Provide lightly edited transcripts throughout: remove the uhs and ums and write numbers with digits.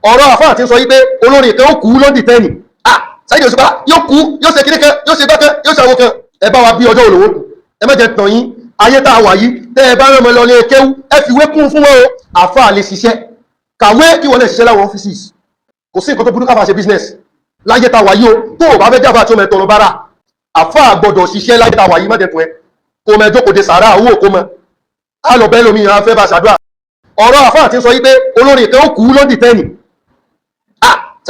ọ̀rọ̀ àfáà ti ń sọ yí pé olórin kan ó kú lọ́ndì tẹ́nì Saheed Òṣùpá yóò kú yóò ṣe kíní kan yóò ṣe gbákan yóò ṣe àwọn kan ẹ bá wa bí ọjọ́ olówó kù ẹ má jẹ́ tàn yín ayé tá a wà yìí tẹ́ ẹ bá rán ọmọ lọ ní kéwú ẹ fìwé kún fún wọn o àfáà lè ṣiṣẹ́ kàwé kí wọ́n lè ṣiṣẹ́ láwọn ọ́fíìsì kò sí nǹkan tó burú káfà ṣe business láyé tá a wà yìí o tó o bá fẹ́ jábà tó mẹ́tọ̀ọ́ bára àfáà gbọ́dọ̀ ṣiṣẹ́ láyé tá a wà yìí má jẹ́ tún ẹ kó mẹ jókòó de sàárà owó kó mọ á lọ bẹ́ẹ̀ lómi ìran fẹ́ bá ṣàdúrà ọ̀rọ̀ àfáà ti ń sọ yí pé olórin kan ó kú lọ́ndì tẹ́nì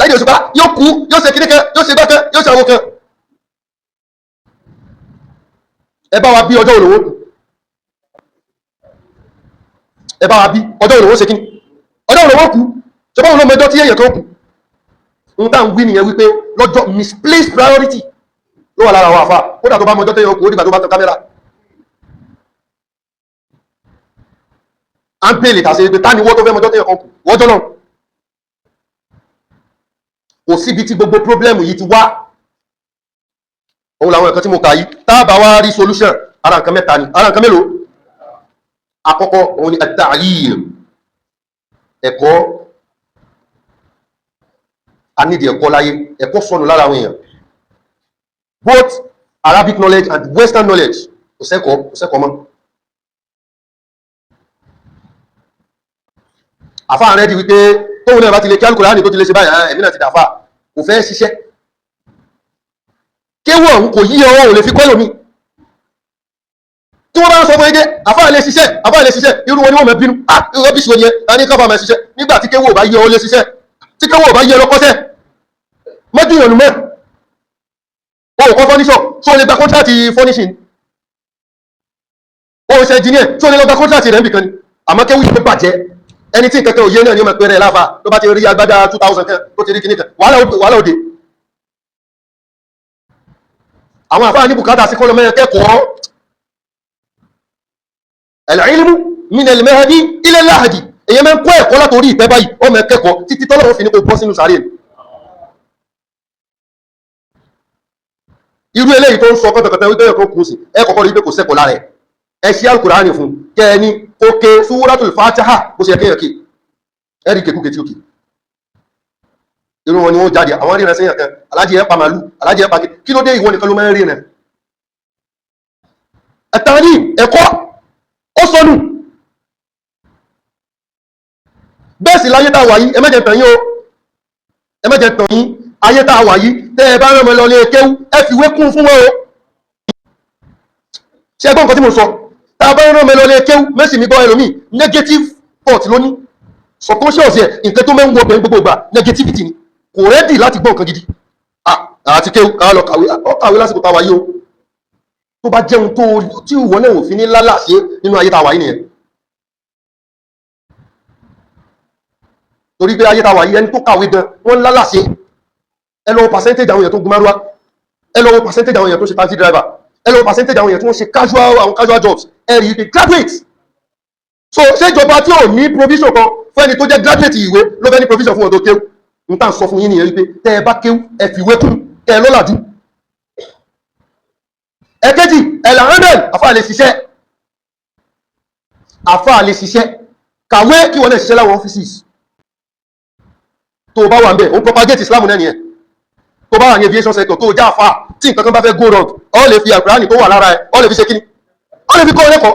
Saheed Òṣùpá yóò kú yóò ṣe kíní kan yóò ṣe gbákan yóò ṣe àwọn kan ẹ bá wa bí ọjọ́ olówó kù ẹ bá wa bí ọjọ́ olówó ṣe kíní ọjọ́ olówó kù ṣe báwọn olóòmọ ẹjọ́ tí èèyàn tó kù ń tàn wí nìyẹn wípé lọ́jọ́ misplaced priority ló wà lára àwọn àfáà kódà tó bá mọjọ́ tẹ́yàn kù ó dìgbà tó bá tan kámẹ́rà à ń pèlè tàṣe pé tá ni wọ́n tó fẹ́ mọjọ́ tẹ́yàn kan kù wọ́jọ́ náà kò síbi tí gbogbo pírọ́blẹ́mù yìí ti wá òun làwọn nǹkan tí mo kà yìí táàbà wá rí solution ara nǹkan mẹ́ta ni ara nǹkan mélòó àkọ́kọ́ òun ni at-ta'yir ẹ̀kọ́ a nídìí ẹ̀kọ́ láyé ẹ̀kọ́ sọnù lára àwọn èèyàn both Arabic knowledge and Western knowledge kò sẹ́kọ̀ọ́ mọ́ àfáà rẹ̀ di wípé tóun náà bá ti lè kí Al-Kùránì tó ti lè ṣe báyìí ẹ̀mí náà ti dàfà kò fẹ́ ṣiṣẹ́ kéwọ́ ọ̀hún kò yí ọwọ́ ò lè fi kọ́lò mi tí wọ́n bá ń sọ fún ẹgbẹ́ àfáà lè ṣiṣẹ́ irú wọn ni wọ́n mẹ́ bínú rọ́bìṣì wọn yẹn a ní káfà mẹ́ ṣiṣẹ́ nígbà tí kéwọ́ ò bá yí ọ lè ṣiṣẹ́ tí kéwọ́ ò bá yí ọ lọ́kọ́ṣẹ́ mọ́jú ìyànnú mẹ́ wọn ò kọ́ fọ́níṣọ̀ tó lè gba kọ́ńtrátì fọ́níṣìn ó ṣe engineer tó lè lọ gba kọ́ńtrátì rẹ̀ nìkan ni àmọ́ kéwọ́ yìí tó bàjẹ́ ẹni tí nǹkan kan òye náà ni ó mọ̀ pé rẹ̀ láfa tó bá ti rí agbádá 2000 kan tó ti rí kìnnìkan wàhálà òde àwọn àfáà ní bùkátà sí kọ́lọ mẹ́rin kẹ́kọ̀ọ́ al-ilmu min al-mahdi ila al-lahdi èyàn mẹ́ ń kọ́ ẹ̀kọ́ látorí ìtẹ́ báyìí ó mẹ́ kẹ́kọ̀ọ́ títí tọ́lọ́run fi ní kó bọ́ sínú sàárè irú eléyìí tó ń sọ kọ́tọ̀kọ́tọ̀ wípé ẹ̀kọ́ kù sí ẹ̀kọ́kọ́ rí pé kò sẹ́kọ̀ọ́ lára ẹ̀ ṣí Al-Kùránì fún kẹ́ẹ̀ni ó ké Suratul Fatiha bó ṣe kéèyàn ké ẹ̀rí kékúké tí ó ké irú wọn ni wọ́n jáde àwọn ríran sẹ́yìn kan alájí ẹ̀ pa màálù alájí ẹ̀ pa kí ló dé ìwọ nìkan ló máa ń rí rẹ̀ ẹ̀tàrí ẹ̀kọ́ ó sọnù bẹ́ẹ̀ sì láyé tá a wà yìí ẹ má jẹ́ tàn yín o ẹ má jẹ́ tàn yín ayé tá a wà yìí tẹ́ ẹ bá rán ọmọ lọ ní kéwú ẹ fìwé kún fún wọn o ṣé ẹ gbọ́ nǹkan tí mo sọ tá a bá rán ọmọ lọ ní kéwú mẹ́sì mi gbọ́ ẹlòmíì negative thought lónìí subconscious ẹ̀ nǹkan tó mẹ́rin wọ́pẹ̀ gbogbo ìgbà negativity ni kò rẹ́dì láti gbọ́ nǹkan gidi àti kéwú ká lọ kàwé lásìkò táwa yìí o tó bá jẹun tó tí ìwọ náà ò fi ní lálàṣe nínú ayé táwa yìí nìyẹn torí pé ayé táwa yìí ẹni tó kàwé gan wọ́n lálàṣe ẹ lọ wo percentage àwọn èèyàn tó gun márúwá ẹ lọ wo percentage àwọn èèyàn tó ṣe taxi driver ẹ lọ wo percentage àwọn èèyàn tó ń ṣe casual jobs ẹ rí i pé graduate so ṣé ìjọba tí ò ní provision kan fún ẹni tó jẹ́ graduate ìwé ló fẹ́ ní provision fún ọ̀dọ̀ kéwú n tà ń sọ fún yín nìyẹn wípé tẹ́ ẹ bá kéwú ẹ fìwé kún tẹ́ ẹ lọ́làjú ẹ̀kejì ẹ̀làrẹ́bẹ̀l àfáà lè ṣiṣẹ́ kàwé kí wọ́n lè ṣiṣẹ́ láwọn offices tó bá wà ń bẹ̀ òun propagate Islam náà nìyẹn tó bá wà ní aviation sector tó já àfáà tí nǹkan kan bá fẹ́ go wrong ọ lè fi Al-Qur'ani tó wà lára ẹ ọ lè fi ṣe kíní ọ lè fi kọ́ ẹlẹ́kọ̀ọ́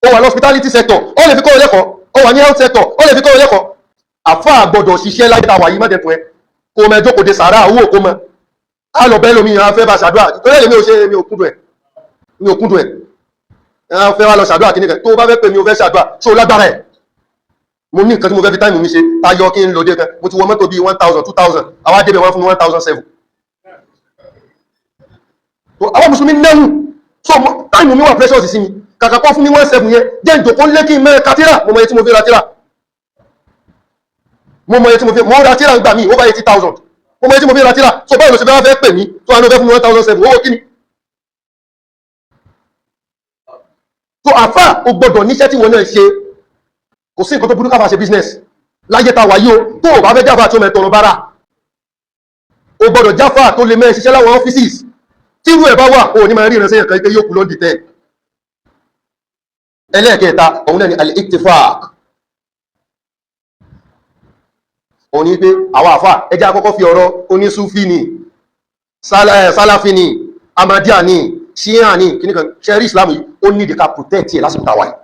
ó wà ní hospitality sector ọ lè fi kọ́ ẹlẹ́kọ̀ọ́ ó wà ní health sector ọ lè fi kọ́ ẹlẹ́kọ̀ọ́ àfáà gbọ́dọ̀ ṣiṣẹ́ láyé tá a wà yìí mọ́tẹ̀tún ẹ kó mẹ jókòó de sàárà owó kó mọ á lọ bẹ́ẹ̀ lómi ìran fẹ́ bá ṣàdúrà torí èmi ò ṣe mi ò kúndùn ẹ̀ fẹ́ wá lọ ṣàdúrà kí nìkan tó bá fẹ́ pè mí o fẹ́ ṣàdúrà ṣó lágbára ẹ̀ mo ní nǹkan tí mo fẹ́ fi táìmù mi ṣe tayọ kí n lò dé kan mo ti wọ mọ́tò bíi 1000 2000 àwa débẹ̀ wọ́n fún mi 1007 àwọn mùsùlùmí nẹ́hùn so táìmù mi wà precious sí mi kàkà kọ́ fún mi 17 yẹn jẹ́ ìjòkó lé kí n mẹ́ katira mo mọ iye tí mo fi ra tira mo mọ iye tí mo fi mo ra tira ń gbà mí over 80,000 mo mọ iye tí mo fi ra tira so báwo ló ṣe fẹ́ pè mí tó wà ní ó fẹ́ fún mi 1007 owó kíni so àfà o gbọ́dọ̀ níṣẹ́ tí wọ́n náà ṣe kò sí nǹkan tó burú káfà ṣe business láyé ta wà yí o tó o bá fẹ́ jáfà tí ó mẹ́tọ̀rọ̀ bára o gbọ́dọ̀ jáfà tó lè mẹ́ ṣiṣẹ́ láwọn offices tí irú ẹ̀ bá wà o ní máa rí ìrìnṣẹ́ ẹ̀kan ipé yóò kú lọ́dì tẹ́ ẹlẹ́ẹ̀kẹta òun náà ni al-iktifaq òun ní pé àwọn àfà ẹjẹ́ àkọ́kọ́ fi ọ̀rọ̀ onísúfì ni sálàfí ni amadíà ni ṣíyàn ni kìnnìkan ṣẹ́rí islam yìí ó ní ìdíkà protect ẹ̀ lásìkò tàwa yìí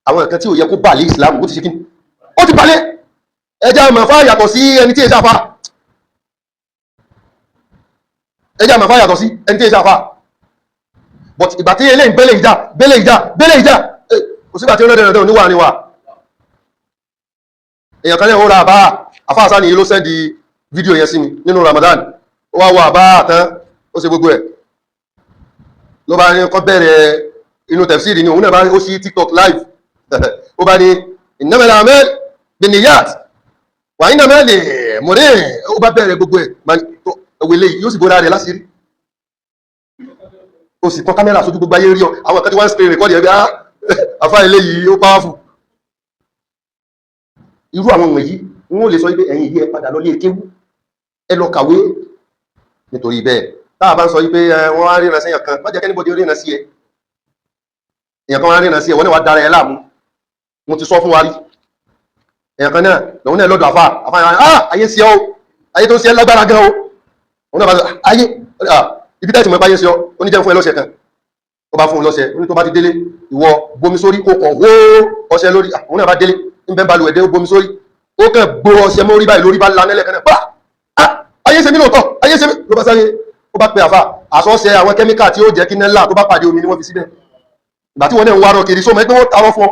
àwọn nǹkan tí ò yẹ kó bà lé islam ó ti ṣe kí ni ó ti balẹ̀ ẹjẹ́ àmàfà yàtọ̀ sí ẹni tí èsàfà ẹjẹ́ àmàfà yàtọ̀ sí ẹni tí èsàfà but ìgbà tí eléyìn bẹ́lẹ̀ ìjà kò sígbà tí ó rẹ̀dẹ̀rẹ̀dẹ̀ oníwà níwà èèyàn kan ní ó ra àbá àfáàsá ni ló sẹ́ndì fídíò yẹn sí mi nínú Ramadan ó wá wọ àbá àtán ó ṣe gbogbo ẹ̀ ló bá ní kọ́ bẹ̀rẹ̀ inú tẹ̀fsìrì ni òun náà bá ó sí TikTok live ó bá ní innamal a'mal binniyat wa innamal li'imri'in ó bá bẹ̀rẹ̀ gbogbo ẹ̀ ẹ̀wẹ̀lẹ̀ yóò sì bóra rẹ̀ láṣìírí ó sì tán kámẹ́rà sójú gbogbo ayé rí ọ àwọn kan tí wọ́n ń screen record ẹgbẹ́ àfá ilé yìí ó powerful irú àwọn ohun èyí wọ́n lè sọ wípé ẹ̀yin yìí ẹ padà lọ lé kéwú ẹ lọ kàwé nítorí bẹ́ẹ̀ táà bá ń sọ wípé wọ́n á ríran sí èèyàn kan má jẹ́ kẹ́nìbọ̀dé ríran sí ẹ èèyàn kan wá ríran sí ẹ wọ́n ní wá dára ẹ láàmú mo ti sọ fún wa rí èèyàn kan náà lòun náà lọ́dọ̀ àfá ayé sí ọ ayé tó ń sí ẹ lágbára gan o òun náà bá sọ ayé ibi tẹ́tì mọ́ ipá yé sí ọ ó ní jẹ́ fún ẹ lọ́sẹ̀ kan ó bá fún un lọ́sẹ̀ ó ní tó bá ti délé ìwọ bomi sórí kó kàn wó ọṣẹ lórí òun náà bá délé ń bẹ́ balùwẹ̀ dé ó bomi sórí ó kàn gbó ọṣẹ mórí báyìí lórí bá lanẹ́lẹ̀ kan náà bá ayé ṣe mí lóòótọ́ ayé ṣe mí ló bá sáré ó bá pe àfà àsọṣẹ àwọn kẹ́míkà tí ó jẹ́ kí nẹ́lá tó bá pàdé omi ni wọ́n fi síbẹ̀ ìgbà tí wọ́n náà ń wárọ̀ kiri sómọ ẹgbẹ́ wọ́n tarọ́ fún ọ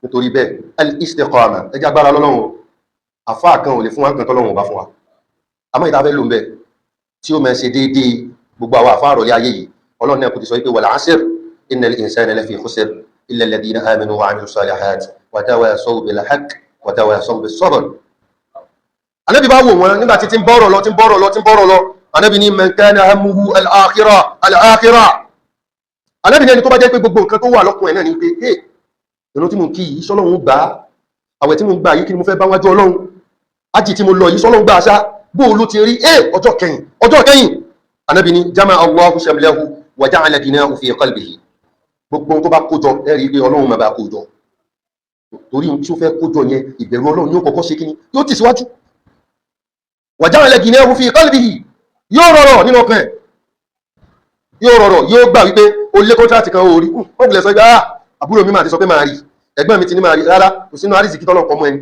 nítorí bẹ́ẹ̀ al-istiqama ẹjẹ́ agbára lọ́lọ́run àfà kan ò lè fún wa kan tọ́lọ́run bá fún wa àmọ́ ìta fẹ́ lò ń bẹ̀ tí ó máa ṣe déédéé gbogbo àwọn àfà àròlé ayé yìí ọlọ́run náà kò ti sọ wípé wal asr innal insana lafi khusr illa alladhina amanu wa amilu salihati wa tawasaw bil haqqi wa tawasaw bis sabr. Ànábì bá wò wọn nígbà tí ń bọ́rọ̀ lọ Ànábì ní man kana hammuhu al-akhirah Ànábì ní ẹni tó bá jẹ́ pé gbogbo nǹkan tó wà lọ́kùn ẹ̀ náà ní pé ìrun tí mo kí yìí sọ́lọ́run gbà àwẹ̀ tí mo gbà yìí kí ni mo fẹ́ bá wájú ọlọ́run ájì tí mo lọ yìí sọ́lọ́run gbà àṣà bóò ló ti rí ọjọ́ kẹyìn Ànábì ní jama Allahu shamlahu wa ja'ala dinahu fi qalbihi gbogbo tó bá kójọ ẹ̀rí pé ọlọ́run máa bá kójọ torí tí ó fẹ́ kójọ yẹn ìbẹ̀rù ọlọ́run yóò kọ́kọ́ ṣe kíní yóò tì síwájú wa ja'ala dinahu fi qalbihi yóò rọrọ̀ nínú ọkàn ẹ̀ yóò rọrọ̀ yóò gbà wípé ó lé kọ́ńtrátì kan orí wọ́n gbìlẹ̀ sọ pé àbúrò mi máa ti sọ pé máa rí ẹgbẹ́ mi ti ní máa rí rárá kò sínú àrísì kí tọ́lọ̀ kọmọ ẹni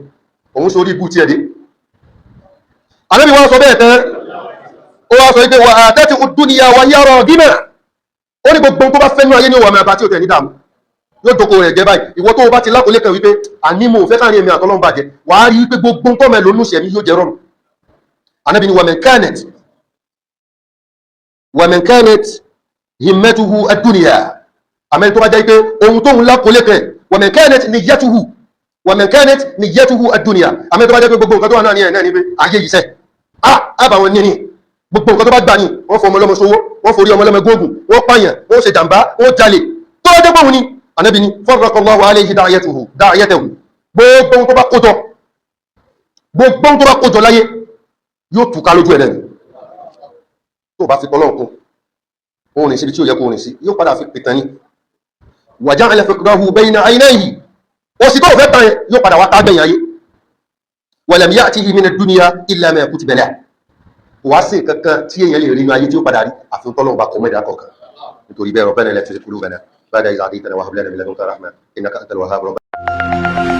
òun sórí ibú tí ẹ̀dẹ́ Ànábì wọ́n sọ bẹ́ẹ̀ tán ó wá sọ wípé wà àtẹ́tì ad-dunya wa yara gímà ó ní gbogbo tó bá fẹ́ ní ayé ní òwà mẹ́ta tí ó tẹ̀ ní dàmú yóò dókò rẹ̀ jẹ́ báyìí ìwọ tó bá ti lákòólé kan wípé àní mo fẹ́ káàrin èmi àtọ́lọ́run bàjẹ́ wà á rí wípé gbogbo tó mẹ́ lónú sẹ̀mí yóò jẹ́ rọrùn Ànábì ni wa man kanat himmatuhu ad-dunya àmẹ́ni tó bá jẹ́ pé ohun tóhun lákòólé kan wa man kanat niyyatuhu ad-dunya àmẹ́ni tó bá jẹ́ pé gbogbo nǹkan tó wà náà ní ẹ̀ náà ní pé ayé yìí sẹ́ àbàwọn ní gbogbo nǹkan tó bá gbà ní wọ́n fọ ọmọlọ́mọ sówó wọ́n forí ọmọlọ́mọ góògùn wọ́n pààyàn wọ́n ṣe jàmbá wọ́n jalè tó jẹ́ pọ̀hún ni Ànábì ni farraqallahu alayhi da'iyatahu gbogbo tó bá kójọ láyé yóò túká lójú ẹ̀rẹ́ tó bá fi tọ́lọ́kùn orin síbi tí ó yẹ kó orin sí yóò padà fi pìtàn ní wa ja'ala fiqrahu bayna 'aynayhi ó sì tó fẹ́ tàn yóò padà wá tágbẹ̀yìn ayé wa lam ya'tihi min ad-dunya illa ma kutiba lahu wá sí kankan tí èèyàn lè rí inú ayé tí ó padà rí àfihàn tọ́lọ́run bá kọ́ mẹ́ta kọ̀ọ̀kan nítorí bẹ́ẹ̀ rabbana la tuzigh qulubana ba'da idh hadaytana wa hab lana min ladunka rahmah innaka antal wahhab.